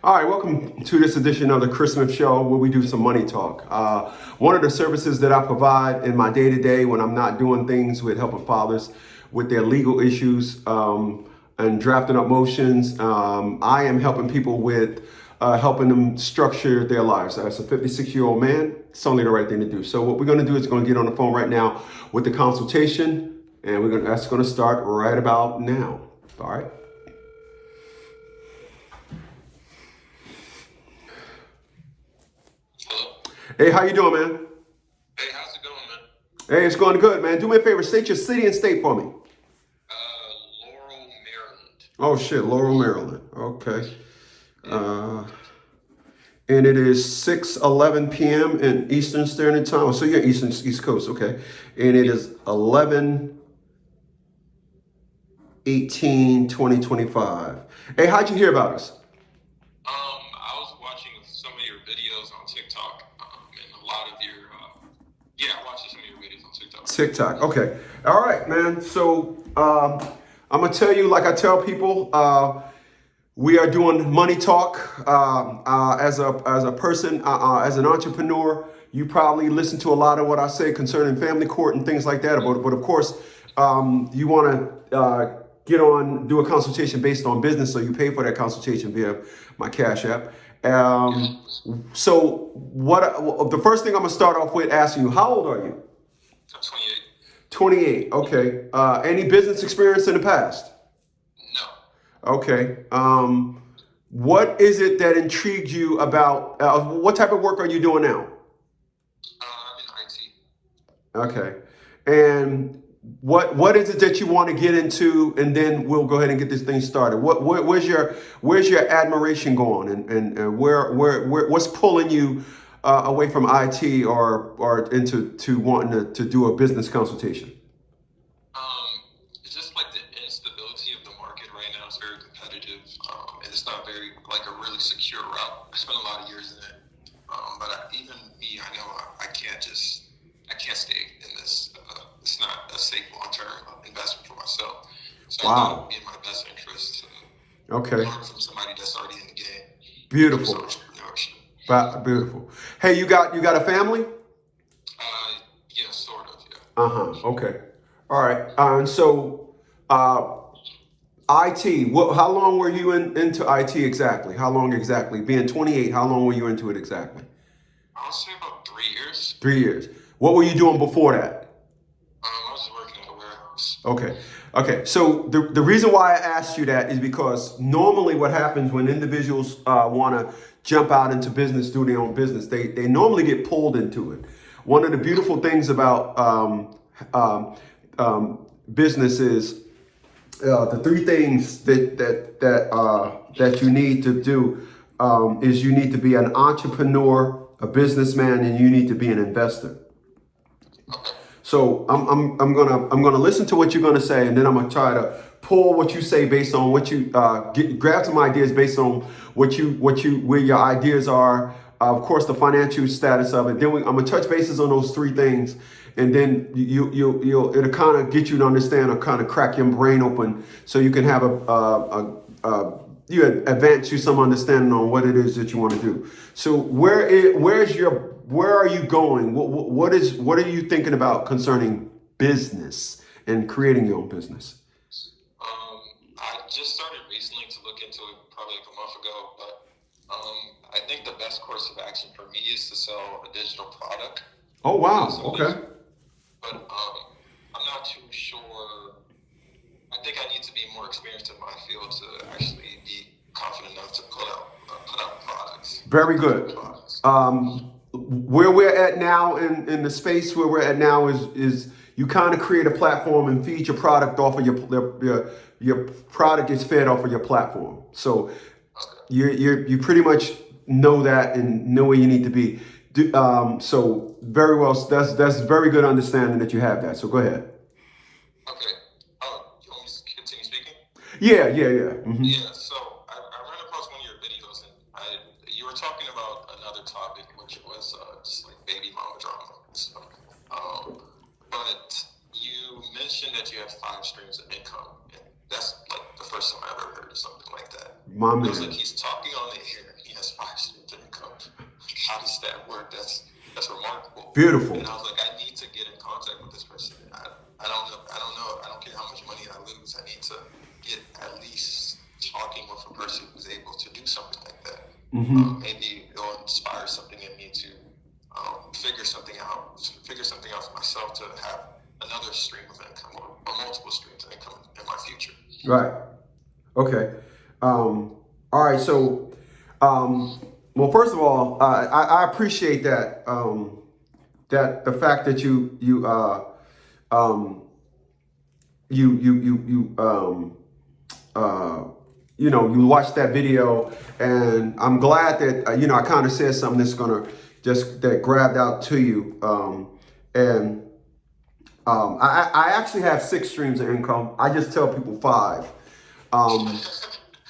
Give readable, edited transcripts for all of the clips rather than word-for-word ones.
All right, welcome to this edition of the Chris Smith Show, where we do some money talk. One of the services that I provide in my day-to-day when I'm not doing things with helping fathers with their legal issues and drafting up motions, I am helping people with helping them structure their lives. As a 56-year-old man, it's only the right thing to do. So what we're going to do is going to get on the phone right now with the consultation, and that's going to start right about now. All right. Hey, how you doing, man? Hey, how's it going, man? Hey, it's going good, man. Do me a favor, state your city and state for me. Laurel, Maryland. Oh shit, Laurel, Maryland. Okay. And it is 6:11 p.m. in Eastern Standard Time. Oh, so you're East Coast, okay. And it is 11/18/2025. Hey, how'd you hear about us? I was watching some of your videos on TikTok, and a lot of your, I watched some of your videos on TikTok. TikTok, okay. All right, man. So I'm gonna tell you, like I tell people, we are doing money talk. As a person, as an entrepreneur, you probably listen to a lot of what I say concerning family court and things like that. But of course, you want to do a consultation based on business, so you pay for that consultation via my Cash App. So the first thing I'm gonna start off with asking you, how old are you? I'm 28. 28. Okay. Any business experience in the past? No. Okay. What is it that intrigued you about, what type of work are you doing now? I'm in IT. Okay. And what is it that you want to get into, and then we'll go ahead and get this thing started. Where's your admiration going, and what's pulling you away from IT or into wanting to do a business consultation? It's just like the instability of the market right now is very competitive, and it's not very like a really secure route. I spent a lot of years in it, but even me, I know I can't stay in this. It's not a safe long-term investment for myself. So I thought it would be in my best interest to learn from somebody that's already in the game. Beautiful. Entrepreneurship. Beautiful. Hey, you got a family? Yeah, sort of. Yeah. Okay. All right. So, IT. How long were you into IT exactly? How long exactly? Being 28, how long were you into it exactly? I would say about 3 years. 3 years. What were you doing before that? I was working at a warehouse. Okay. So the reason why I asked you that is because normally what happens when individuals want to jump out into business, do their own business, they normally get pulled into it. One of the beautiful things about business is the three things that you need to do is you need to be an entrepreneur, a businessman, and you need to be an investor. So I'm gonna listen to what you're gonna say, and then I'm gonna try to pull what you say based on what you grab some ideas based on where your ideas are. Of course, the financial status of it. Then I'm gonna touch bases on those three things, and then it'll kind of get you to understand or kind of crack your brain open, so you can have you advance you some understanding on what it is that you want to do. So where are you going? What are you thinking about concerning business and creating your own business? I just started recently to look into it, probably like a month ago, but I think the best course of action for me is to sell a digital product. Oh, wow. Okay. But I'm not too sure. I think I need to be more experienced in my field to actually be confident enough to put out products. Very good. Where we're at now in the space where we're at now is you kind of create a platform and feed your product off of your product is fed off of your platform. So you pretty much know that and know where you need to be. So very well. That's very good understanding that you have that. So go ahead. Okay. Oh, you want me to continue speaking? Yeah. Mm-hmm. Yeah. So I ran across one of your videos, and you were talking about another topic, which was just like baby mama drama and stuff. But you mentioned that you have 5 streams of income, and that's like the first time I ever heard of something like that. My man. It was like he's talking on the air. how does that work? That's remarkable. Beautiful. And I was like, I need to get in contact with this person. I don't know. I don't care how much money I lose. I need to get at least talking with a person who's able to do something like that. Maybe it'll inspire something in me to figure something out for myself to have another stream of income or multiple streams of income in my future. Right. Okay. All right. So, well, first of all, I appreciate that that the fact that you you watched that video, and I'm glad that I kind of said something that's gonna that grabbed out to you, and I actually have 6 streams of income. I just tell people 5.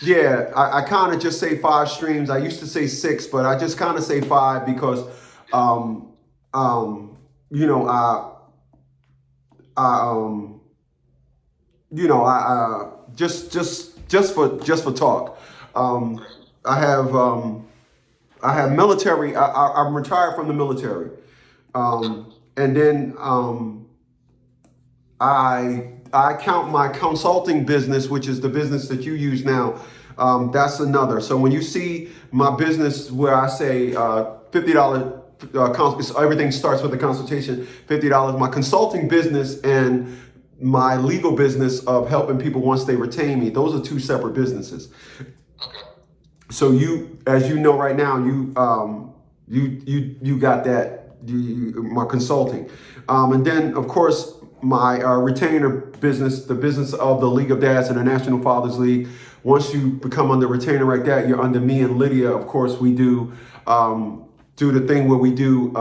Yeah, I kind of just say 5 streams. I used to say 6, but I just kind of say 5 because you know I just for talk. I have military. I'm retired from the military, and then I count my consulting business, which is the business that you use now. That's another. So when you see my business where I say $50, everything starts with a consultation, $50. My consulting business and my legal business of helping people once they retain me, those are 2 separate businesses. Okay. So as you know right now, you got that, my consulting, and then of course my retainer business, the business of the League of Dads and the National Fathers League. Once you become under retainer like that, you're under me and Lydia. Of course, we do the thing where we do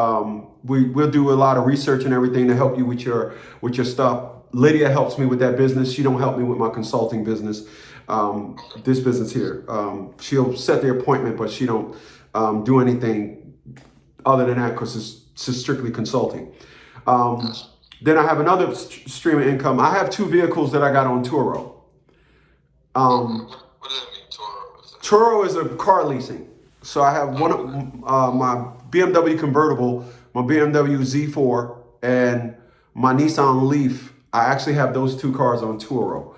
we'll do a lot of research and everything to help you with your stuff. Lydia helps me with that business. She don't help me with my consulting business. This business here, she'll set the appointment, but she don't do anything other than that because it's strictly consulting. Then I have another stream of income. I have 2 vehicles that I got on Turo. What does that mean, Turo? Turo is a car leasing. So I have one of my BMW convertible, my BMW Z4, and my Nissan Leaf. I actually have those 2 cars on Turo.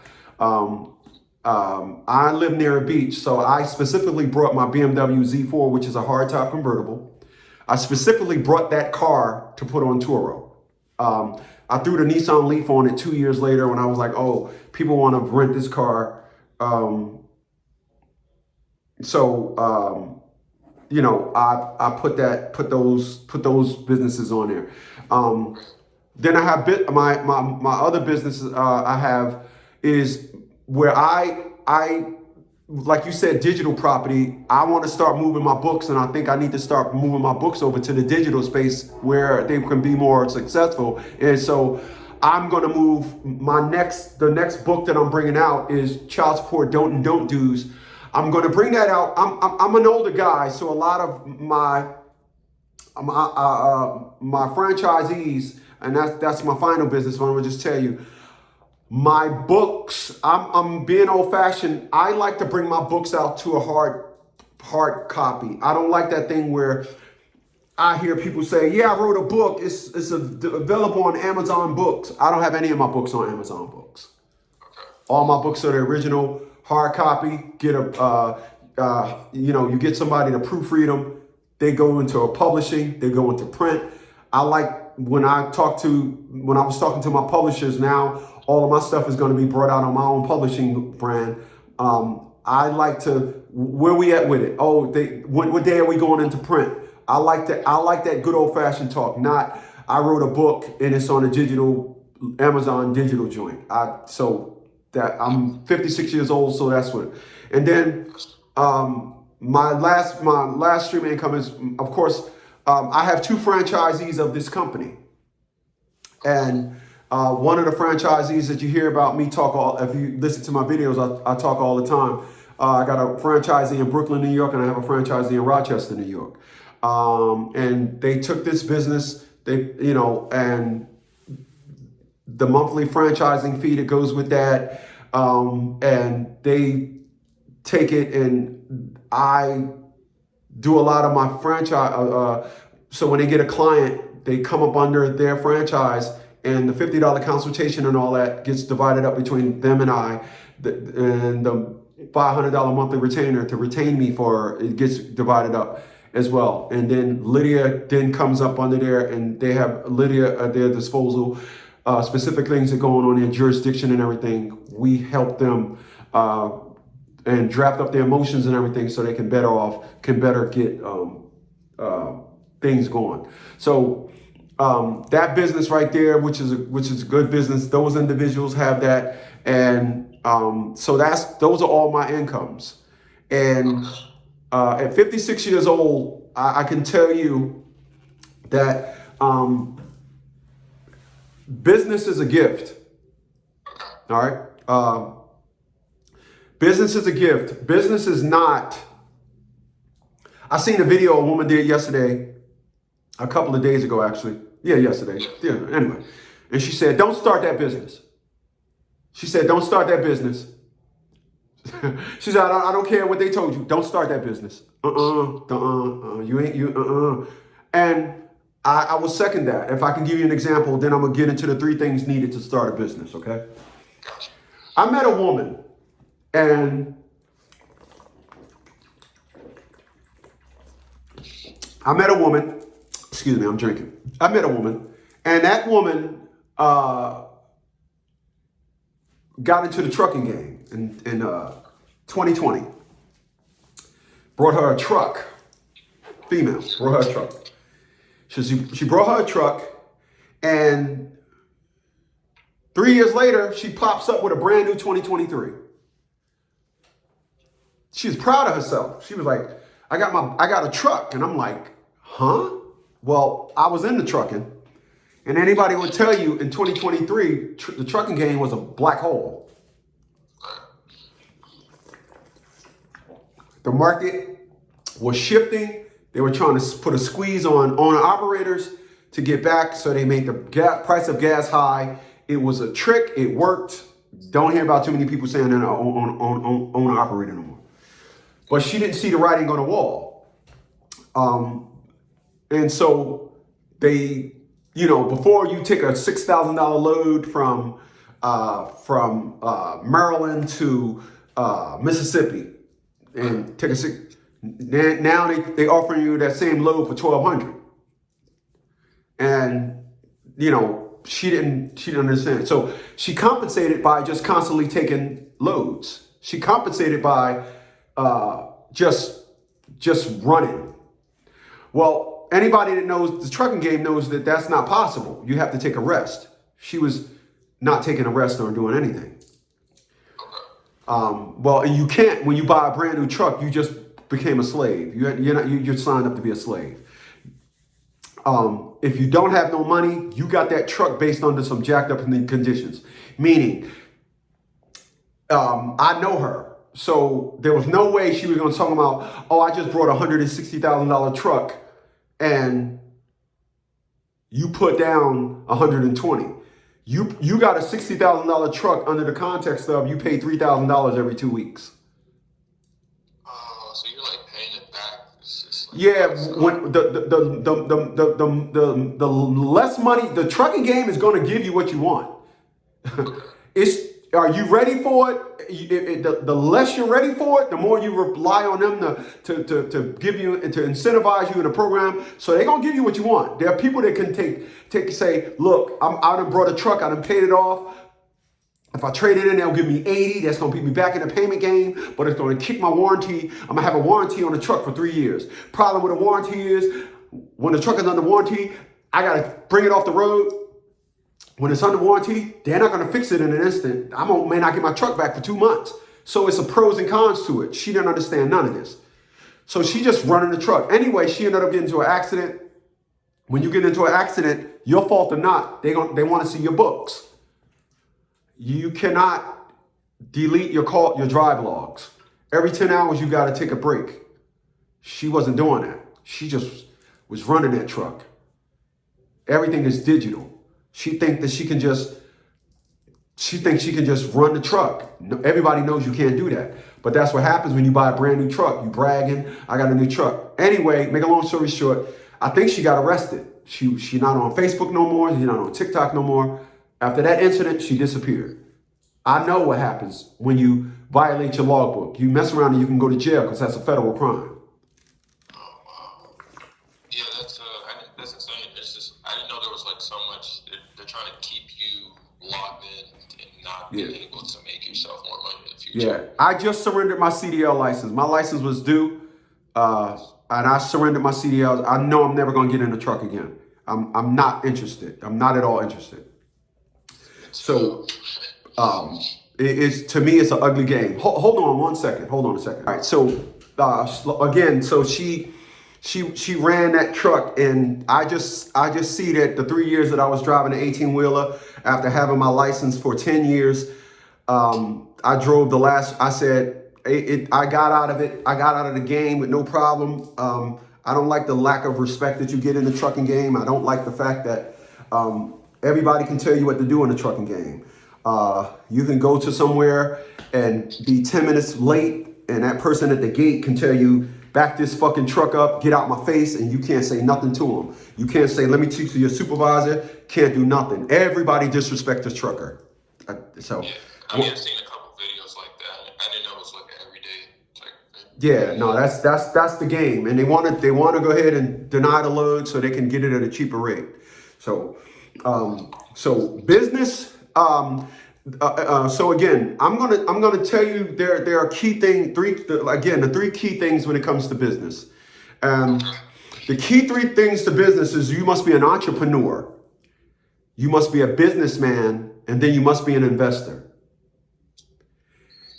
I live near a beach, so I specifically brought my BMW Z4, which is a hardtop convertible. I specifically brought that car to put on Turo. I threw the Nissan Leaf on it 2 years later when I was like, oh, people want to rent this car. I put those businesses on there. Then I have my other businesses I have is where I like you said, digital property. I want to start moving my books, and I think I need to start moving my books over to the digital space where they can be more successful. And so I'm going to move the next book that I'm bringing out is Child Support Don't Do's. I'm going to bring that out. I'm an older guy, so a lot of my franchisees, and that's my final business. But I'm going to just tell you, my books, I'm being old fashioned. I like to bring my books out to a hard copy. I don't like that thing where I hear people say, yeah, I wrote a book. It's available on Amazon Books. I don't have any of my books on Amazon Books. All my books are the original hard copy. Get you get somebody to proofread them. They go into a publishing. They go into print. I like when I was talking to my publishers now, all of my stuff is going to be brought out on my own publishing brand. I like to, where we at with it? Oh, what day are we going into print? I like that good old fashioned talk. Not, I wrote a book and it's on a digital, Amazon digital joint. I'm 56 years old, so that's what. And then my last stream of income is, of course, I have 2 franchisees of this company. And one of the franchisees that you hear about me talk if you listen to my videos, I talk all the time. I got a franchisee in Brooklyn, New York, and I have a franchisee in Rochester, New York. And they took this business, and the monthly franchising fee that goes with that, and they take it, and do a lot of my franchise. So when they get a client, they come up under their franchise, and the $50 consultation and all that gets divided up between them and I, and the $500 monthly retainer to retain me for it gets divided up as well. And then Lydia then comes up under there, and they have Lydia at their disposal, specific things that are going on in their jurisdiction and everything. We help them and draft up their motions and everything so they can better get things going. So that business right there, which is a good business, those individuals have that, and so those are all my incomes. And at 56 years old, I can tell you that business is a gift. All right. Business is a gift. Business is not. I seen a video a woman did yesterday, a couple of days ago, actually. Yeah, yesterday. Yeah, anyway. And she said, don't start that business. She said, don't start that business. She said, I don't care what they told you. Don't start that business. And I will second that. If I can give you an example, then I'm going to get into the 3 things needed to start a business, okay? I met a woman, and excuse me, I'm drinking. I met a woman, and that woman got into the trucking game in 2020. Brought her a truck. Female, brought her a truck. She brought her a truck, and 3 years later, she pops up with a brand new 2023. She was proud of herself. She was like, I got a truck. And I'm like, huh? Well, I was into trucking. And anybody would tell you in 2023, the trucking game was a black hole. The market was shifting. They were trying to put a squeeze on owner operators to get back, so they made the price of gas high. It was a trick. It worked. Don't hear about too many people saying they're not owner operator no more. But she didn't see the writing on the wall. And so they, before you take a $6,000 load from Maryland to Mississippi and take now they offer you that same load for $1,200. And, she didn't understand. So she compensated by just constantly taking loads. She compensated by just running. Well, anybody that knows the trucking game knows that that's not possible. You have to take a rest. She was not taking a rest or doing anything. Well, and you can't, when you buy a brand new truck, you just became a slave. You're signed up to be a slave. If you don't have no money, you got that truck based under some jacked up conditions. Meaning, I know her. So there was no way she was going to talk about, oh, I just brought a $160,000 truck and you put down 120. You got a $60,000 truck under the context of you pay $3,000 every 2 weeks. Oh, so you're like paying it back. It's just like, Yeah, when the less money, the trucking game is going to give you what you want. Are you ready for it? The less you're ready for it, the more you rely on them to give you, to incentivize you in a program. So they're gonna give you what you want. There are people that can say, look, I done brought a truck, I done paid it off. If I trade it in, they'll give me 80. That's gonna put me back in the payment game, but it's gonna kick my warranty. I'm gonna have a warranty on the truck for 3 years. Problem with a warranty is when the truck is under warranty, I gotta bring it off the road. When it's under warranty, they're not going to fix it in an instant. May not get my truck back for 2 months. So it's a pros and cons to it. She didn't understand none of this. So she just running the truck. Anyway, she ended up getting into an accident. When you get into an accident, your fault or not, they want to see your books. You cannot delete your drive logs. Every 10 hours, you got to take a break. She wasn't doing that. She just was running that truck. Everything is digital. She thinks that she can just She thinks she can just run the truck. Everybody knows you can't do that. But that's what happens when you buy a brand new truck. You bragging, I got a new truck. Anyway, make a long story short, I think she got arrested. She not on Facebook no more. She's not on TikTok no more. After that incident, she disappeared. I know what happens when you violate your logbook. You mess around and you can go to jail because that's a federal crime. Oh, wow. Yeah, that's insane. It's just, I didn't know there was like so much. They're trying to keep you locked in and not being able to make yourself more money in the future. Yeah, I just surrendered my CDL license. My license was due, and I surrendered my CDL. I know I'm never going to get in a truck again. I'm not interested. I'm not at all interested. So, to me, it's an ugly game. Hold on one second. Hold on a second. All right. So, again, so she ran that truck, and I just see that the 3 years that I was driving an 18-wheeler after having my license for 10 years, I drove the last. I said I got out of it. I got out of the game with no problem. I don't like the lack of respect that you get in the trucking game. I don't like the fact that everybody can tell you what to do in the trucking game. You can go to somewhere and be 10 minutes late, and that person at the gate can tell you, back this fucking truck up, get out my face, and you can't say nothing to them. You can't say, let me teach to your supervisor, can't do nothing. Everybody disrespects the trucker. Yeah, I mean, I've seen a couple videos like that. I didn't know it was like an everyday type thing. Yeah, no, that's the game, and they want to go ahead and deny the load so they can get it at a cheaper rate. So, business. So again, I'm gonna tell you there are key things. The three key things when it comes to business. The key three things to business is you must be an entrepreneur, you must be a businessman, and then you must be an investor.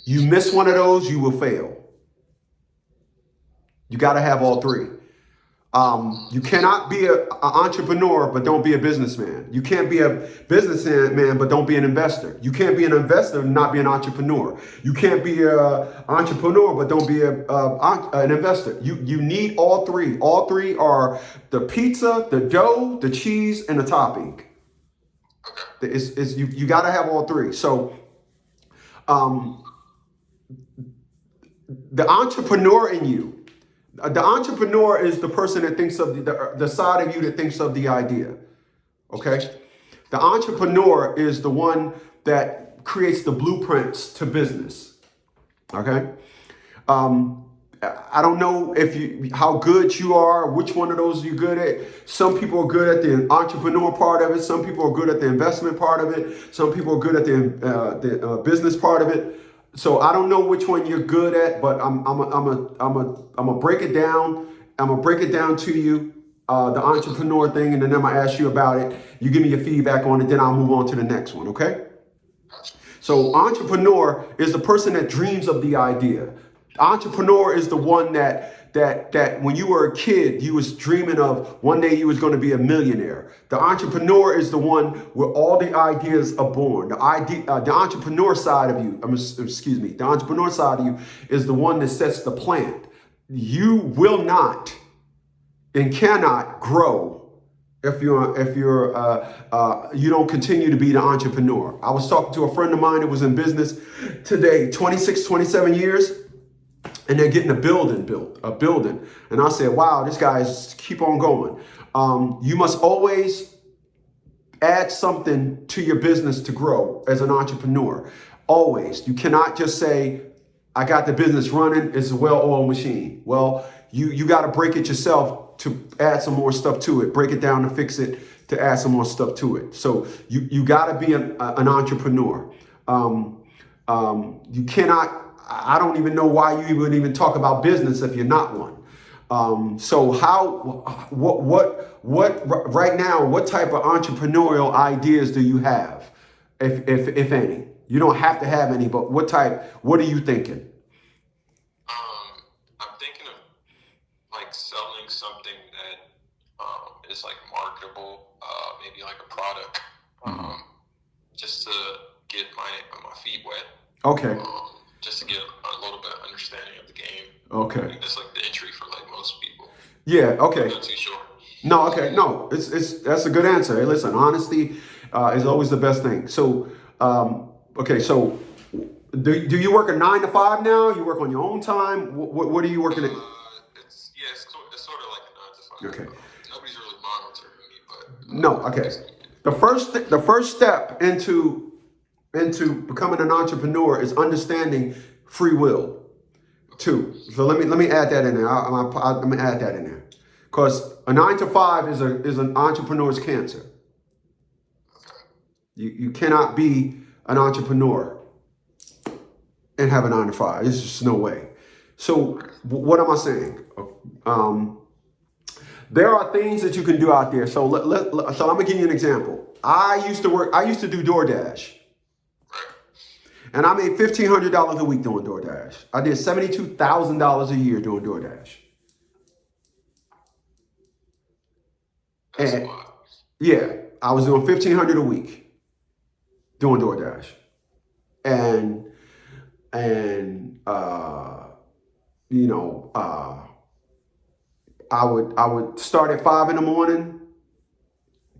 You miss one of those, you will fail. You got to have all three. You cannot be an entrepreneur, but don't be a businessman. You can't be a businessman, but don't be an investor. You can't be an investor and not be an entrepreneur. You can't be an entrepreneur, but don't be an investor. You need all three. All three are the pizza, the dough, the cheese, and the topping. You got to have all three. So, the entrepreneur in you. The entrepreneur is the person that thinks of the side of you that thinks of the idea. Okay? The entrepreneur is the one that creates the blueprints to business. Okay? I don't know how good you are, which one of those you're good at. Some people are good at the entrepreneur part of it. Some people are good at the investment part of it. Some people are good at the business part of it. So I don't know which one you're good at, but I'm gonna break it down. I'm gonna break it down to you, the entrepreneur thing, and then I'm gonna ask you about it. You give me your feedback on it, then I'll move on to the next one. Okay? So entrepreneur is the person that dreams of the idea. Entrepreneur is the one that when you were a kid, you was dreaming of one day you was going to be a millionaire. The entrepreneur is the one where all the ideas are born. The entrepreneur side of you, the entrepreneur side of you is the one that sets the plan. You will not and cannot grow if you don't continue to be the entrepreneur. I was talking to a friend of mine that was in business today, 26, 27 years. And they're getting a building built. And I said, wow, this guy's keep on going. You must always add something to your business to grow as an entrepreneur. Always. You cannot just say, I got the business running. It's a well-oiled machine. Well, you got to break it yourself to add some more stuff to it. Break it down to fix it, to add some more stuff to it. So you got to be an entrepreneur. You cannot. I don't even know why you would even talk about business if you're not one. So what right now, what type of entrepreneurial ideas do you have, if any? You don't have to have any, but what are you thinking? I'm thinking of like selling something that is like marketable, maybe like a product, just to get my feet wet. Okay. Just to get a little bit of understanding of the game. Okay. I think that's like the entry for like most people. Yeah. Okay. I'm not too sure. No. Okay. No. That's a good answer. Hey, listen, honesty is always the best thing. So Okay, so do you work a 9 to 5 now? You work on your own time? What are you working at? It's sort of like a 9 to 5. Okay. Nobody's really monitoring me, No, but okay. The first step into becoming an entrepreneur is understanding free will too. So let me add that in there. Let me add that in there, because a 9 to 5 is an entrepreneur's cancer. You cannot be an entrepreneur and have a 9 to 5. There's just no way. So what am I saying? There are things that you can do out there. So so I'm gonna give you an example. I used to do DoorDash. And I made $1,500 a week doing DoorDash. I did $72,000 a year doing DoorDash. that's a And lot. yeah, I was doing $1,500 a week doing DoorDash. And and you know, I would start at 5 in the morning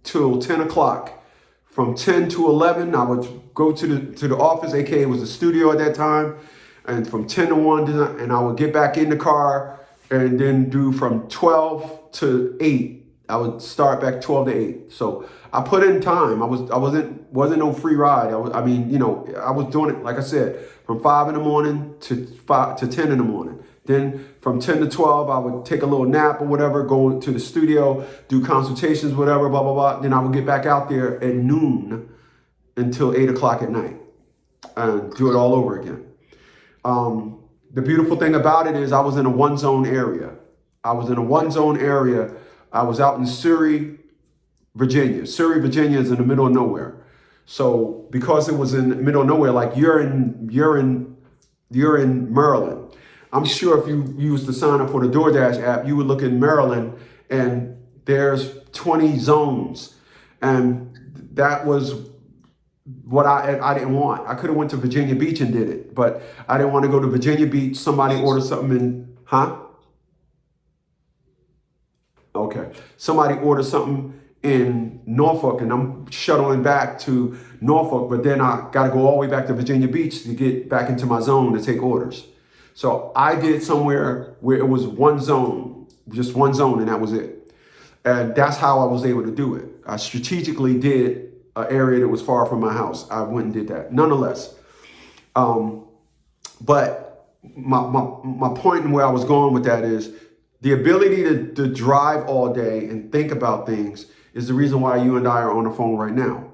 till 10 o'clock. From 10 to 11, I would go to the office, aka it was a studio at that time, and from 10 to 1, and I would get back in the car and then do from 12 to 8. I would start back 12 to 8. So I put in time. I wasn't no free ride. I was doing it, like I said, from 5 in the morning to 10 in the morning. Then from 10 to 12, I would take a little nap or whatever, go to the studio, do consultations, whatever, blah, blah, blah. Then I would get back out there at noon until 8 o'clock at night and do it all over again. The beautiful thing about it is I was in a one-zone area. I was out in Surrey, Virginia. Surrey, Virginia is in the middle of nowhere. So because it was in the middle of nowhere, like you're in Maryland. I'm sure if you used to sign up for the DoorDash app, you would look in Maryland and there's 20 zones. And that was what I didn't want. I could have went to Virginia Beach and did it, but I didn't want to go to Virginia Beach. Somebody ordered something in, Okay. Somebody ordered something in Norfolk and I'm shuttling back to Norfolk, but then I got to go all the way back to Virginia Beach to get back into my zone to take orders. So I did somewhere where it was one zone, just one zone, and that was it. And that's how I was able to do it. I strategically did an area that was far from my house. I went and did that. Nonetheless, but my point and where I was going with that is the ability to drive all day and think about things is the reason why you and I are on the phone right now.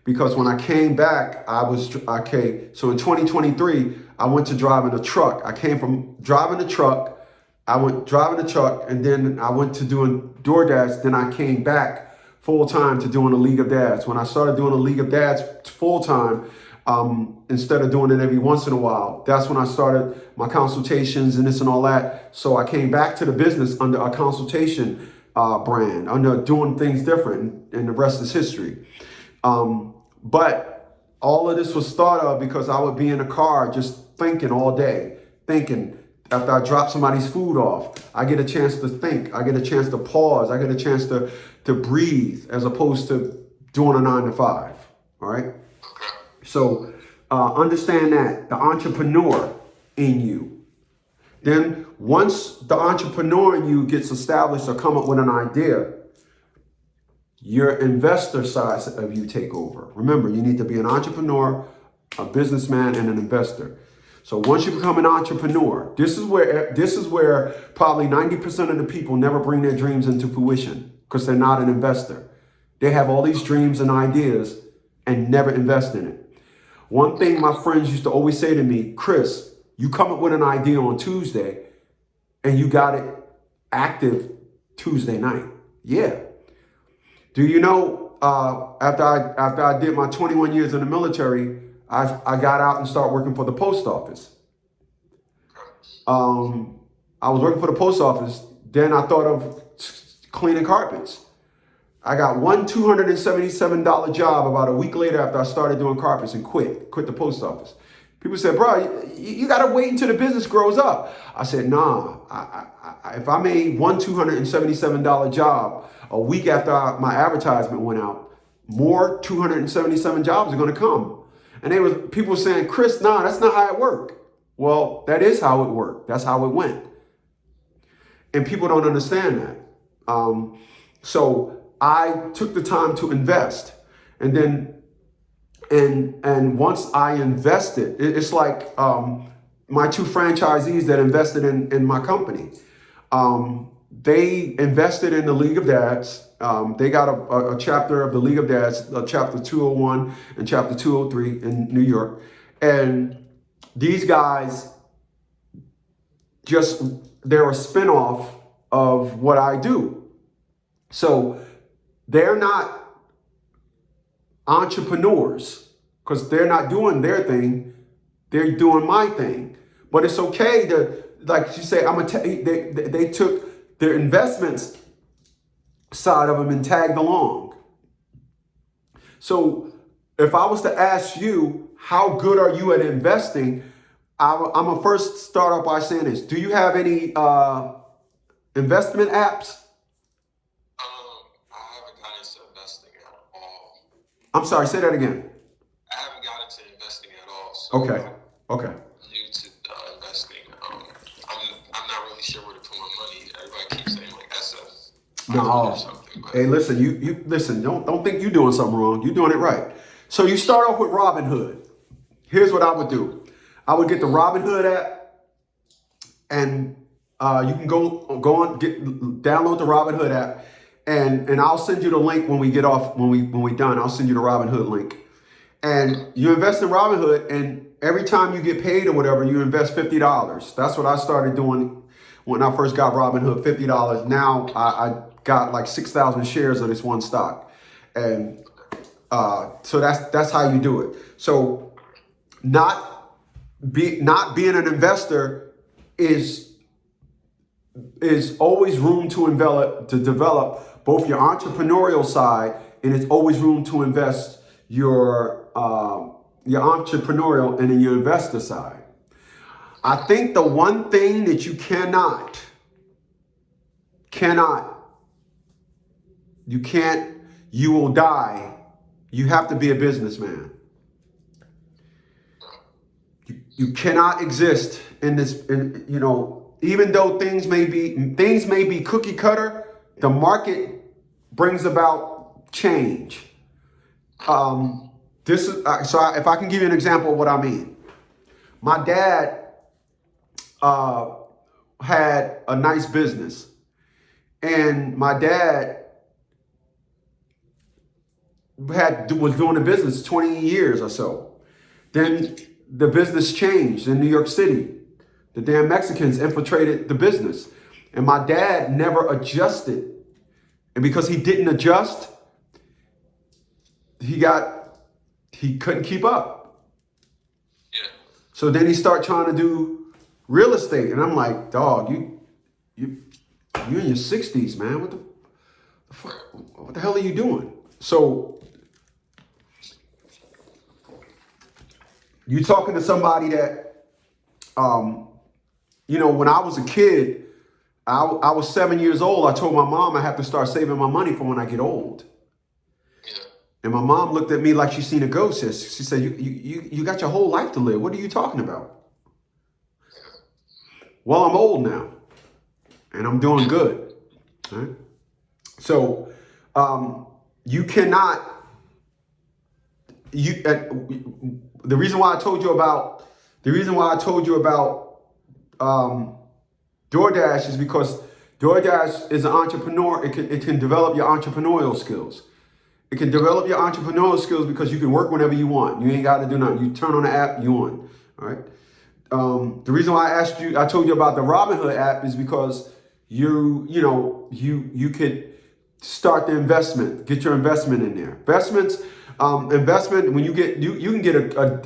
Because when I came back, so in 2023, I went to driving a truck. I came from driving a truck. I went driving a truck and then I went to doing DoorDash. Then I came back full time to doing a League of Dads. When I started doing a League of Dads full time, instead of doing it every once in a while, that's when I started my consultations and this and all that. So I came back to the business under a consultation brand, under doing things different, and the rest is history. But all of this was thought of because I would be in a car just thinking all day, thinking. After I drop somebody's food off, I get a chance to think. I get a chance to pause. I get a chance to breathe as opposed to doing a 9 to 5. All right. Okay. So understand that the entrepreneur in you. Then once the entrepreneur in you gets established or come up with an idea, your investor side of you take over. Remember, you need to be an entrepreneur, a businessman, and an investor. So once you become an entrepreneur, this is where probably 90% of the people never bring their dreams into fruition because they're not an investor. They have all these dreams and ideas and never invest in it. One thing my friends used to always say to me, Chris, you come up with an idea on Tuesday and you got it active Tuesday night. Yeah. Do you know, after I did my 21 years in the military, I got out and started working for the post office. I was working for the post office. Then I thought of cleaning carpets. I got one $277 job about a week later after I started doing carpets and quit the post office. People said, bro, you got to wait until the business grows up. I said, nah, if I made one $277 job a week after my advertisement went out, more 277 jobs are going to come. And people were saying, Chris, nah, that's not how it worked. Well, that is how it worked. That's how it went. And people don't understand that. So I took the time to invest. And then, and once I invested, it's like my two franchisees that invested in my company. They invested in the League of Dads. They got a chapter of the League of Dads, chapter 201 and chapter 203 in New York. And these guys they're a spinoff of what I do. So they're not entrepreneurs because they're not doing their thing. They're doing my thing. But it's okay to, like you say, they took their investments side of them and tagged along. So if I was to ask you, how good are you at investing? I'm going to first start off by saying this. Do you have any investment apps? I haven't gotten into investing at all. I'm sorry, say that again. I haven't gotten into investing at all. So Okay. I'm new to investing. I'm not really sure where to put my money. Everybody keeps saying like SF. No. Something, but Hey, listen, you listen, don't think you're doing something wrong. You're doing it right. So you start off with Robinhood. Here's what I would do. I would get the Robinhood app, and you can go on, download the Robinhood app, and I'll send you the link when we get off, when we done. I'll send you the Robinhood link, and you invest in Robinhood, and every time you get paid or whatever, you invest $50. That's what I started doing when I first got Robinhood, $50. Now I got like 6,000 shares of this one stock, and so that's how you do it. So not being an investor is always room to develop both your entrepreneurial side, and it's always room to invest your entrepreneurial and in your investor side. I think the one thing that you you will die. You have to be a businessman. You cannot exist in this, even though things may be cookie cutter, the market brings about change. If I can give you an example of what I mean. My dad had a nice business, and my dad was doing the business 20 years or so. Then the business changed in New York City. The damn Mexicans infiltrated the business, and my dad never adjusted. And because he didn't adjust, he couldn't keep up. yeah. So then he started trying to do real estate, and I'm like, dog, you in your 60s, man. What the hell are you doing? So you talking to somebody that, when I was a kid, I was 7 years old. I told my mom I have to start saving my money for when I get old. Yeah. And my mom looked at me like she seen a ghost. She said, you got your whole life to live. What are you talking about? Well, I'm old now, and I'm doing good. Right? So you cannot. The reason why I told you about DoorDash is because DoorDash is an entrepreneur. It can develop your entrepreneurial skills. It can develop your entrepreneurial skills because you can work whenever you want. You ain't got to do nothing. You turn on the app, you on. All right. The reason why I told you about the Robinhood app is because you could start the investment, get your investment in there. Investment, when you can get a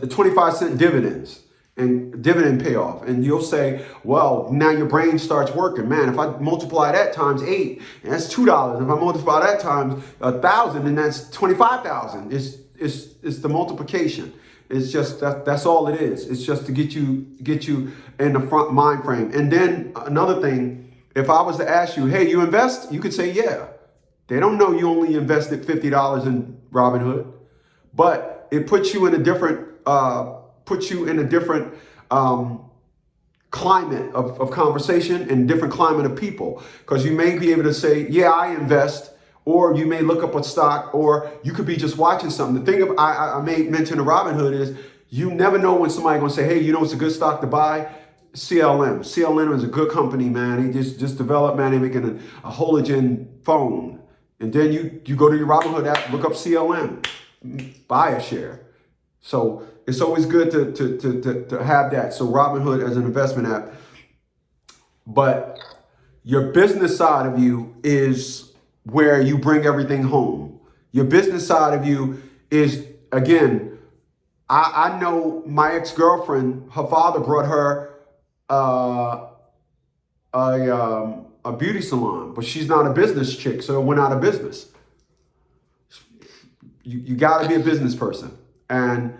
25-cent dividends and dividend payoff. And you'll say, well, now your brain starts working. Man, if I multiply that times 8, and that's $2. If I multiply that times 1,000, then that's 25,000. It's the multiplication. It's just that's all it is. It's just to get you in the front mind frame. And then another thing, if I was to ask you, hey, you invest? You could say, yeah. They don't know you only invested $50 in Robinhood, but it puts you in a different puts you in a different climate of conversation and different climate of people, because you may be able to say, yeah, I invest, or you may look up a stock, or you could be just watching something. The thing I made mention of Robinhood is you never know when somebody's going to say, hey, you know it's a good stock to buy? CLM. CLM is a good company, man. He just developed, man. They're making a halogen phone. And then you go to your Robinhood app, look up CLM, buy a share. So it's always good to have that. So Robinhood as an investment app. But your business side of you is where you bring everything home. Your business side of you is, again, I know my ex-girlfriend, her father brought her a beauty salon, but she's not a business chick, so it went out of business. You got to be a business person. And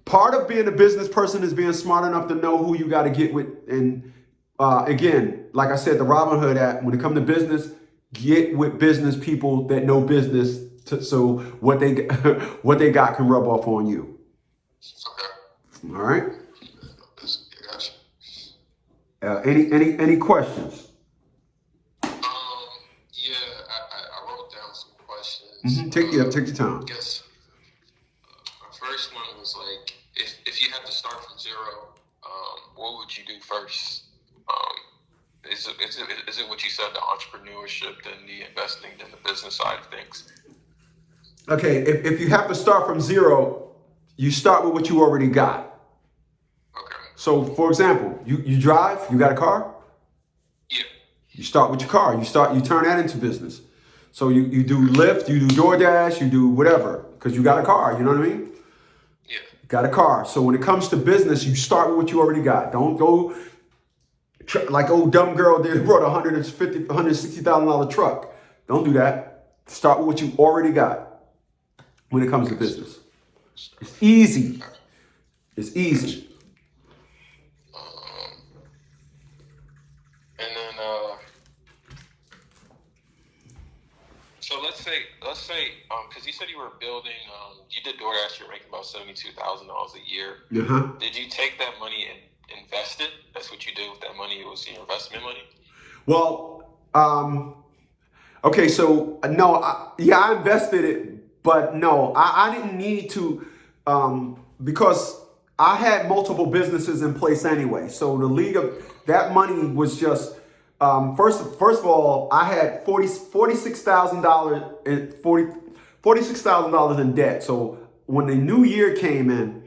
part of being a business person is being smart enough to know who you got to get with. And again, like I said, the Robinhood app, when it comes to business, get with business people that know business, so what they what they got can rub off on you. Okay. All right. Gotcha. Any questions? Yeah, I wrote down some questions. Take your time. I guess my first one was like, if you had to start from zero, what would you do first? Is it what you said, the entrepreneurship, then the investing, then the business side of things? Okay, if you have to start from zero, you start with what you already got. Okay. So, for example, you drive, you got a car? Yeah. You start with your car. You turn that into business. So you do Lyft, you do DoorDash, you do whatever, because you got a car, you know what I mean? Yeah. You got a car. So when it comes to business, you start with what you already got. Don't go like old dumb girl did, brought a $160,000 truck. Don't do that. Start with what you already got when it comes to business. It's easy. It's easy. And then, so let's say, because you said you were building, you did DoorDash, you're making about $72,000 a year. Uh-huh. Did you take that money and invest it? That's what you did with that money. It was your investment money. Well, okay, so no, I invested it, but no, I didn't need to, because I had multiple businesses in place anyway. So the league of that money was just, first of all, I had $46,000 in debt. So when the new year came in,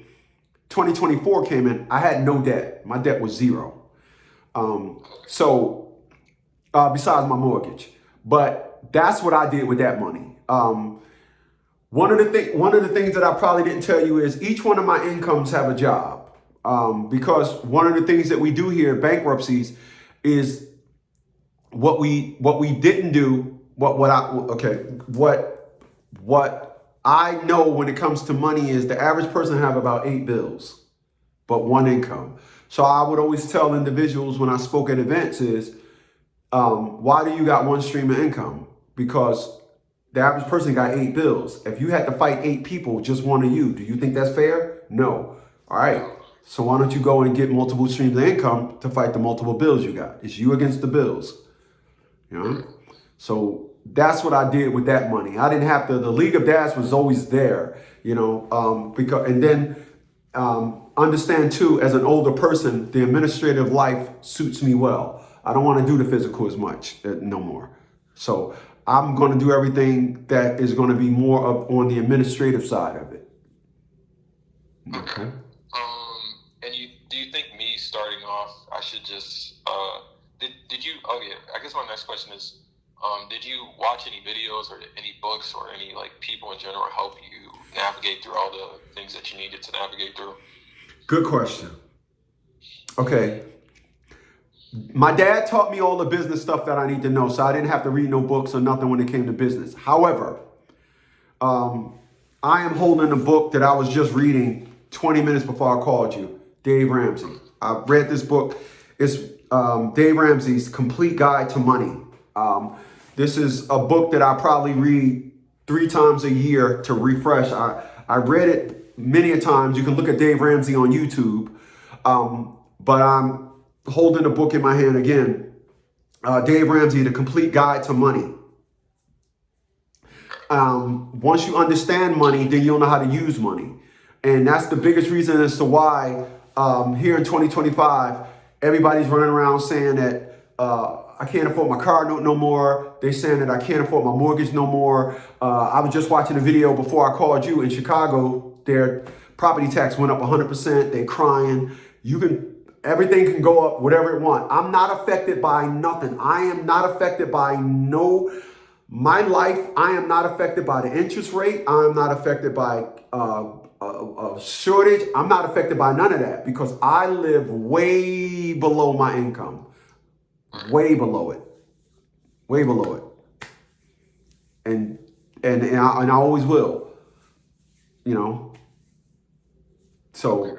2024 came in, I had no debt. My debt was zero. Besides my mortgage, but that's what I did with that money. One of the things that I probably didn't tell you is each one of my incomes have a job. Because one of the things that we do here at bankruptcies is what we didn't do. What I know when it comes to money is the average person have about 8 bills, but one income. So I would always tell individuals when I spoke at events is, why do you got one stream of income? Because the average person got 8 bills. If you had to fight 8 people, just one of you, do you think that's fair? No. All right. So why don't you go and get multiple streams of income to fight the multiple bills you got? It's you against the bills. You know? So that's what I did with that money. I didn't have to, the League of Dads was always there, understand too, as an older person, the administrative life suits me well. I don't want to do the physical as much no more. So I'm going to do everything that is going to be more up on the administrative side of it. Okay. And do you think me starting off, I should just, did you, I guess my next question is, did you watch any videos or any books or any people in general help you navigate through all the things that you needed to navigate through? Good question. Okay. My dad taught me all the business stuff that I need to know, so I didn't have to read no books or nothing when it came to business. However, I am holding a book that I was just reading 20 minutes before I called you, Dave Ramsey. I read this book. It's Dave Ramsey's Complete Guide to Money. This is a book that I probably read 3 times a year to refresh. I read it many a times. You can look at Dave Ramsey on YouTube. But I'm holding a book in my hand again. Dave Ramsey, The Complete Guide to Money. Once you understand money, then you'll know how to use money. And that's the biggest reason as to why here in 2025, everybody's running around saying that I can't afford my car note no more. They're saying that I can't afford my mortgage no more. I was just watching a video before I called you in Chicago. Their property tax went up 100%. They're crying. Everything can go up, whatever it wants. I'm not affected by nothing. I am not affected by my life. I am not affected by the interest rate. I am not affected by a shortage. I'm not affected by none of that because I live way below my income. Way below it. Way below it. And I always will. You know. So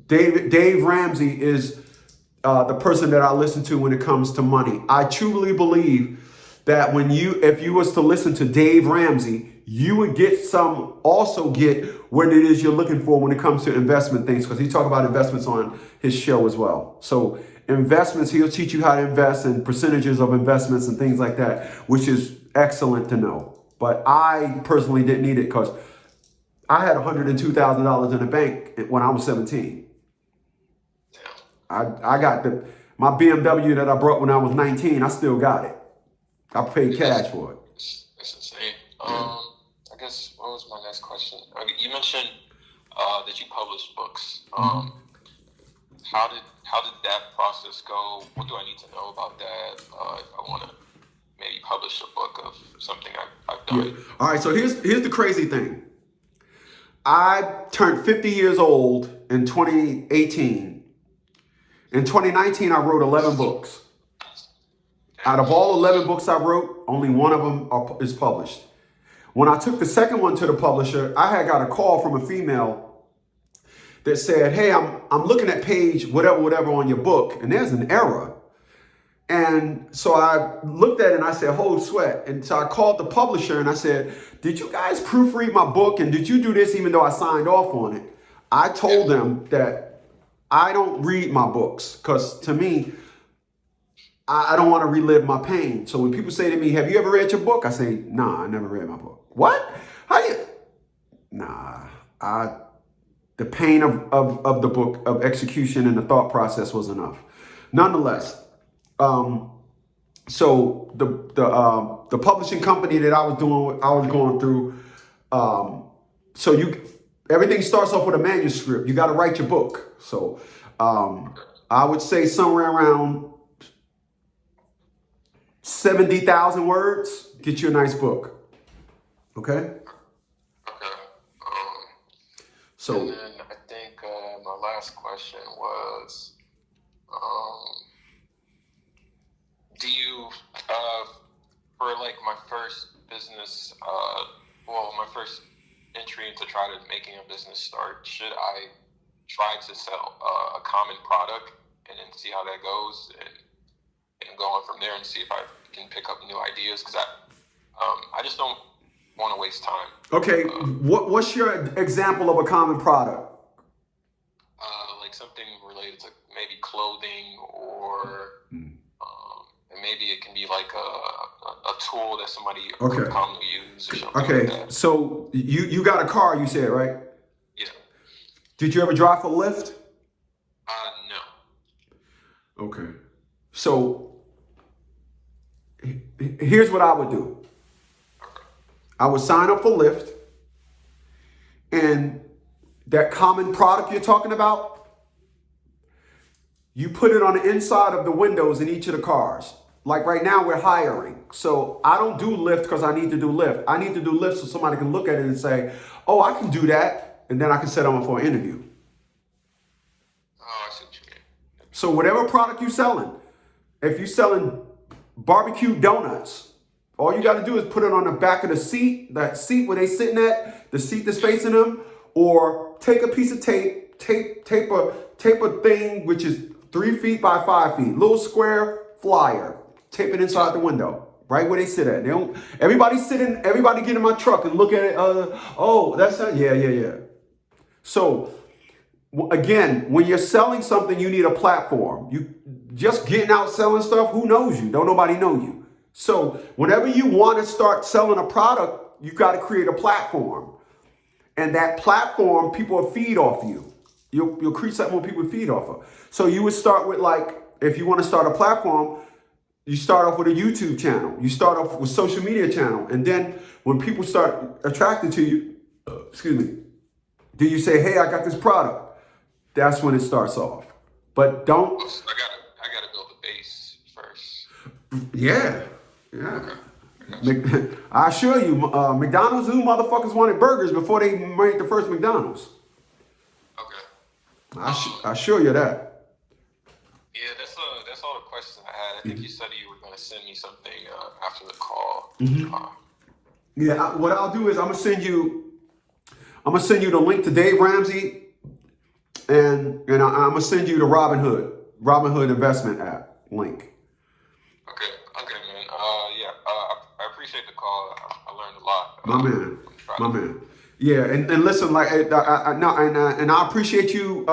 Dave Ramsey is the person that I listen to when it comes to money. I truly believe that if you was to listen to Dave Ramsey, you would also get what it is you're looking for when it comes to investment things, because he talk about investments on his show as well. So investments, he'll teach you how to invest and percentages of investments and things like that, which is excellent to know. But I personally didn't need it because I had $102,000 in the bank when I was 17. I got my BMW that I brought when I was 19. I still got it. I paid cash for it. That's insane. I guess what was my next question? You mentioned that you publish books. How did that process go? What do I need to know about that if I want to maybe publish a book of something I've done? Yeah. All right. So here's the crazy thing. I turned 50 years old in 2018. In 2019, I wrote 11 books. Out of all 11 books I wrote, only one of them is published. When I took the second one to the publisher, I had got a call from a female that said, hey, I'm looking at page whatever on your book, and there's an error. And so I looked at it and I said, holy sweat. And so I called the publisher and I said, did you guys proofread my book? And did you do this even though I signed off on it? I told them that I don't read my books because to me, I don't want to relive my pain. So when people say to me, have you ever read your book? I say, nah, I never read my book. What? How you? Nah, the pain of the book, of execution and the thought process was enough. Nonetheless, so the publishing company that I was going through, everything starts off with a manuscript. You got to write your book. So I would say somewhere around 70,000 words, get you a nice book. Okay? Okay. So, and then I think my last question was, do you, for like my first business, my first entry into try to making a business start, should I try to sell a common product and then see how that goes and go on from there and see if I can pick up new ideas? Because I just don't want to waste time. Okay, what's your example of a common product? Like something related to maybe clothing or and maybe it can be like a tool that somebody could commonly use or something like that. So you got a car, you said, right? Yeah. Did you ever drive for Lyft? No. Okay. So here's what I would do. I would sign up for Lyft, and that common product you're talking about, you put it on the inside of the windows in each of the cars. Like right now we're hiring. So I don't do Lyft because I need to do Lyft. I need to do Lyft so somebody can look at it and say, oh, I can do that. And then I can set them up for an interview. Oh, I see what you mean. So whatever product you're selling, if you're selling barbecue donuts, all you got to do is put it on the back of the seat, that seat where they sitting at, the seat that's facing them, or take a piece of tape a thing which is 3 feet by 5 feet, little square flyer, tape it inside the window, right where they sit at. Everybody get in my truck and look at it. Oh, that's not, yeah. So again, when you're selling something, you need a platform. You just getting out selling stuff, who knows you? Don't nobody know you. So whenever you want to start selling a product, you got to create a platform. And that platform, people will feed off you. You'll create something where people feed off of. So you would start with, like, if you want to start a platform, you start off with a YouTube channel. You start off with social media channel. And then when people start attracted to you, do you say, hey, I got this product? That's when it starts off. But don't. I gotta build the base first. Yeah. I assure you, McDonald's, who motherfuckers wanted burgers before they made the first McDonald's? Okay. I assure you that. Yeah, that's all the questions I had. I think you said you were going to send me something after the call. Yeah, what I'll do is I'm gonna send you the link to Dave Ramsey, and I'm gonna send you the Robinhood investment app link. Okay, man. I appreciate the call. I learned a lot. My man. Yeah, and listen, like, and I appreciate you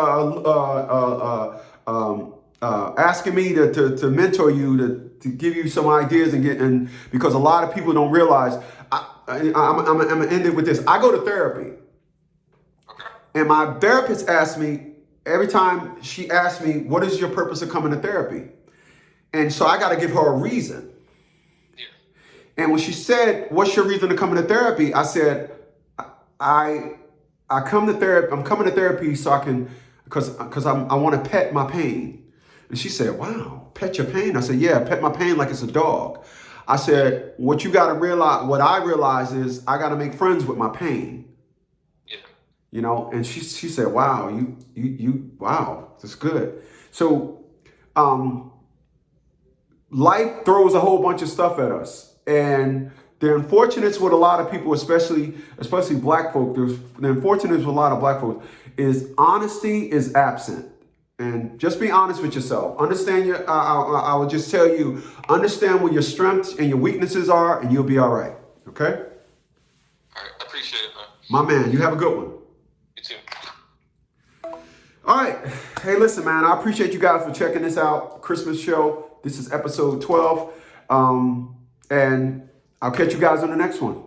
asking me to mentor you, to give you some ideas and because a lot of people don't realize. I'm gonna end it with this. I go to therapy, and my therapist asks me every time. She asks me, "What is your purpose of coming to therapy?" And so I got to give her a reason. Yeah. And when she said, "What's your reason to come to therapy?" I said, I come to therapy. I'm coming to therapy so I can, because I want to pet my pain. And she said, "Wow, pet your pain?" I said, "Yeah, pet my pain like it's a dog." I said, "What you got to realize, what I realize is I got to make friends with my pain." Yeah. You know, and she said, "Wow, wow, that's good." So, life throws a whole bunch of stuff at us, and the unfortunate with a lot of people, especially black folk, the unfortunate with a lot of black folks is honesty is absent. And just be honest with yourself. Understand I will just tell you, understand what your strengths and your weaknesses are, and you'll be all right. Okay? All right. I appreciate it, man. My man, you have a good one. You too. All right. Hey, listen, man, I appreciate you guys for checking this out. Christmas show. This is episode 12. And I'll catch you guys on the next one.